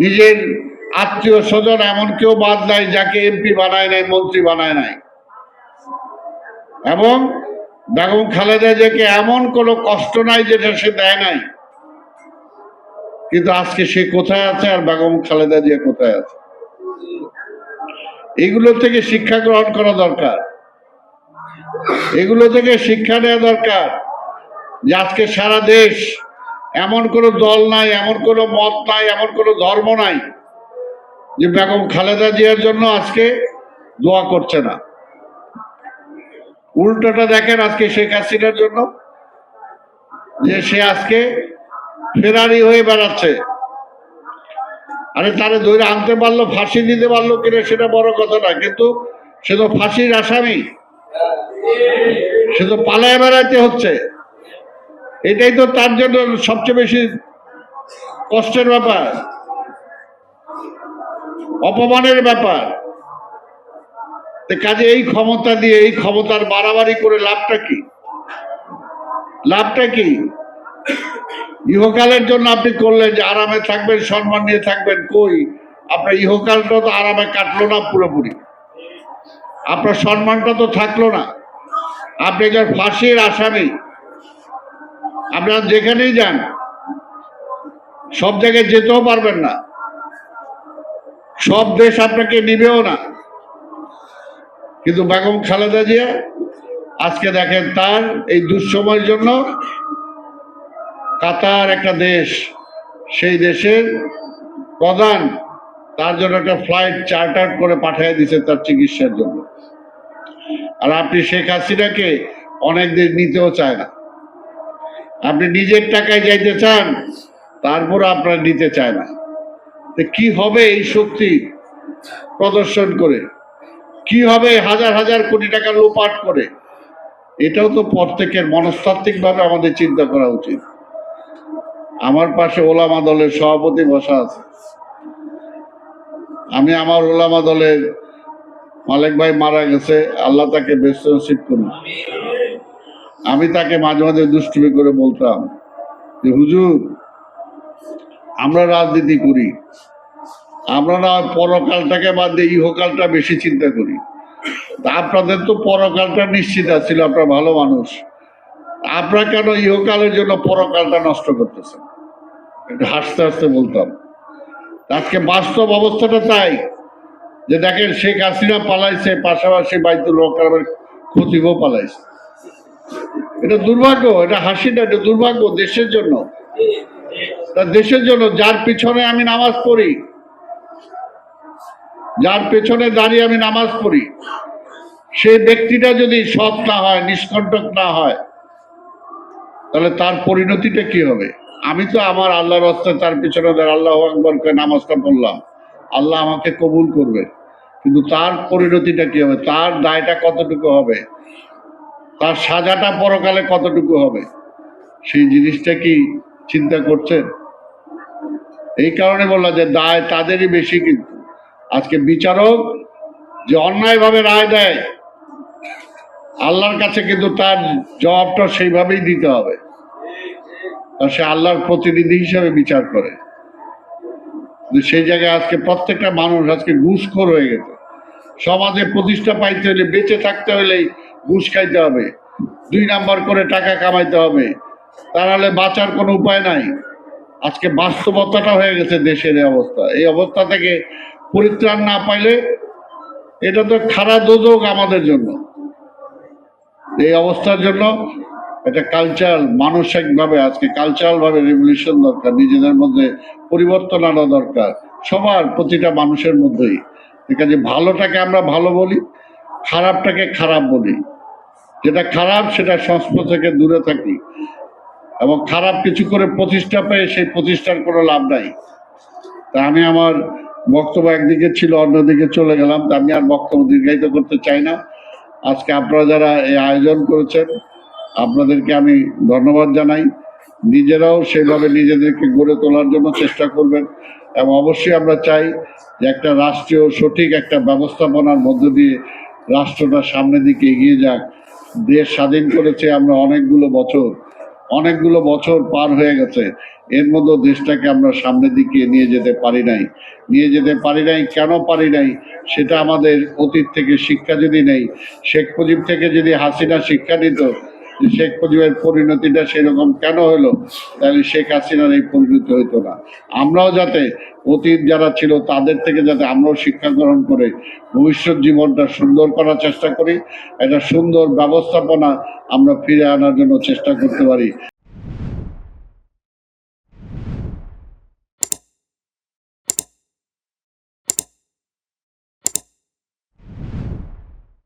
নিজের আত্মীয় স্বজন এমন কেউ বাদ নাই যাকে এমপি বানায় নাই, মন্ত্রী বানায় নাই। এবং বেগম খালেদা জিয়াকে এমন কোনো কষ্ট নাই যেটা সে দেয় নাই। কিন্তু আজকে সে কোথায় আছে আর বেগম খালেদা জিয়া কোথায় আছে? এগুলো থেকে শিক্ষা গ্রহণ করা দরকার, এগুলো থেকে শিক্ষা নেওয়া দরকার যে আজকে সারা দেশ এমন কোনো দল নাই, এমন কোনো মত নাই, এমন কোনো ধর্ম নাই যে বেগম খালেদা জিয়ার জন্য আজকে দোয়া করছে না। উল্টোটা দেখেন আজকে শেখ হাসিনার জন্য, যে সে আজকে ফেরারি হয়ে বেড়াচ্ছে। আরে তারে ধরে আনতে পারলো, ফাঁসি দিতে পারলো কিনা সেটা বড় কথা না, কিন্তু সে তো ফাঁসির আসামি, সে তো পালায় বেড়াইতে হচ্ছে। এটাই তো তার জন্য সবচেয়ে বেশি কষ্টের ব্যাপার, অপমানের ব্যাপার। কাজে এই ক্ষমতা দিয়ে, এই ক্ষমতার বাড়াবাড়ি করে লাভটা কি? লাভটা কি? ইহকালের জন্য আপনি করলেন যে আরামে থাকবেন, সম্মান নিয়ে থাকবেন। কই, আপনার ইহকালটা তো আরামে কাটলো না পুরোপুরি, আপনার সম্মানটা তো থাকলো না। আপনি একজন ফাঁসির আসামি। আপনারা যেখানেই যান সব জায়গায় যেতেও পারবেন না, সব দেশ আপনাকে নিবেও না। কিন্তু বেগম খালেদা জিয়া আজকে দেখেন তার এই দুঃসময়ের জন্য কাতার একটা দেশ, সেই দেশের প্রধান তার জন্য একটা ফ্লাইট চার্টার করে পাঠিয়ে দিচ্ছে তার চিকিৎসার জন্য। আর আপনি শেখ হাসিনাকে অনেক দেশ নিতেও চায় না। আপনি নিজের টাকায় যাইতে চান, তারপর আপনার নিতে চায় না। কি হবে এই শক্তি প্রদর্শন করে? কি হবে হাজার হাজার কোটি টাকা লোপাট করে? এটাও তো প্রত্যেকের মনস্তাত্ত্বিক ভাবে আমাদের চিন্তা করা উচিত। আমার পাশে ওলামা দলের সভাপতি বসা আছে। আমি আমার ওলামা দলের মালিক ভাই মারা গেছে, আল্লাহ তাকে ব্যস্ত নসিব করুন। আমি তাকে মাঝে মাঝে দুষ্টুমি করে বলতাম যে হুজুর, আমরা রাজনীতি করি, আমরা না পরকালটাকে বাদ দিয়ে ইহকালটা বেশি চিন্তা করি। আপনাদের তো পরকালটা নিশ্চিত ছিল, আপনারা ভালো মানুষ, আপনারা কেন ইহকালের জন্য পরকালটা নষ্ট করতেছেন? একটু হাসতে হাসতে বলতাম। আজকে বাস্তব অবস্থাটা তাই যে দেখেন শেখ হাসিনা পালাইছে, পাশাপাশি বাইতুল মোকাররমের খতিবও পালাইছে। এটা দুর্ভাগ্য, এটা হাসি না, এটা দুর্ভাগ্য দেশের জন্য। দেশের জন্য যার পিছনে আমি নামাজ পড়ি, যার পেছনে দাঁড়িয়ে আমি নামাজ পড়ি, সেই ব্যক্তিটা যদি সৎ না হয়, নিষ্কণ্টক না হয়, তাহলে তার পরিণতিটা কি হবে? আমি তো আমার আল্লাহর রাস্তায় তার পিছনে আল্লাহু আকবার করে নামাজটা পড়লাম, আল্লাহ আমাকে কবুল করবে, কিন্তু তার পরিণতিটা কি হবে? তার দায়টা কতটুকু হবে? তার সাজাটা পরকালে কতটুকু হবে? সেই জিনিসটা কি চিন্তা করছেন? এই কারণে বললাম যে দায় তাদেরই বেশি। কিন্তু আজকে বিচারক যে অন্যায়ভাবে রায় দেয়, আল্লাহর কাছে কিন্তু তার জবাবটা সেইভাবেই দিতে হবে। সে আল্লাহর প্রতিনিধি হিসাবে বিচার করে। সেই জায়গায় আজকে প্রত্যেকটা মানুষ আজকে ঘুষখোর হয়ে গেছে। সমাজে প্রতিষ্ঠা পাইতে হলে, বেঁচে থাকতে হলেই ঘুষ খাইতে হবে, 2 নাম্বার করে টাকা কামাইতে হবে, তাহলে বাঁচার কোনো উপায় নাই। আজকে বাস্তবতাটা হয়ে গেছে দেশের এই অবস্থা। এই অবস্থা থেকে পরিত্রাণ না পাইলে এটা তো খারাপ দোজক আমাদের জন্য। এই অবস্থার জন্য একটা কালচারাল, মানসিকভাবে আজকে কালচারাল ভাবে রেভলিউশন দরকার, নিজেদের মধ্যে পরিবর্তন আনা দরকার, সবার প্রতিটা মানুষের মধ্যেই। যে ভালোটাকে আমরা ভালো বলি, খারাপটাকে খারাপ বলি, যেটা খারাপ সেটা সংস্পর্শ থেকে দূরে থাকি, এবং খারাপ কিছু করে প্রতিষ্ঠা পেয়ে সেই প্রতিষ্ঠার কোনো লাভ নাই। তা আমি আমার বক্তব্য একদিকে ছিল, অন্যদিকে চলে গেলাম। তা আমি আর বক্তব্য দীর্ঘায়িত করতে চাই না। আজকে আপনারা যারা এই আয়োজন করেছেন, আপনাদেরকে আমি ধন্যবাদ জানাই। নিজেরাও সেভাবে নিজেদেরকে গড়ে তোলার জন্য চেষ্টা করবেন, এবং অবশ্যই আমরা চাই যে একটা রাষ্ট্রীয় সঠিক একটা ব্যবস্থাপনার মধ্য দিয়ে রাষ্ট্রটা সামনের দিকে এগিয়ে যাক। দেশ স্বাধীন করেছে আমরা অনেকগুলো বছর, অনেকগুলো বছর পার হয়ে গেছে, এর মধ্যে দেশটাকে আমরা সামনের দিকে নিয়ে যেতে পারি নাই। কেন পারি নাই? সেটা আমাদের অতীত থেকে শিক্ষা যদি নেই, শেখ মুজিব থেকে যদি হাসিনা শিক্ষা নিত যে শেখ মুজিবের পরিণতিটা সেরকম কেন হলো, তাহলে শেখ হাসিনার এই পরিণতি হইতো না। আমরাও যাতে অতীত যারা ছিল তাদের থেকে যাতে আমরাও শিক্ষা গ্রহণ করে ভবিষ্যৎ জীবনটা সুন্দর করার চেষ্টা করি, একটা সুন্দর ব্যবস্থাপনা আমরা ফিরে আনার জন্য চেষ্টা করতে পারি।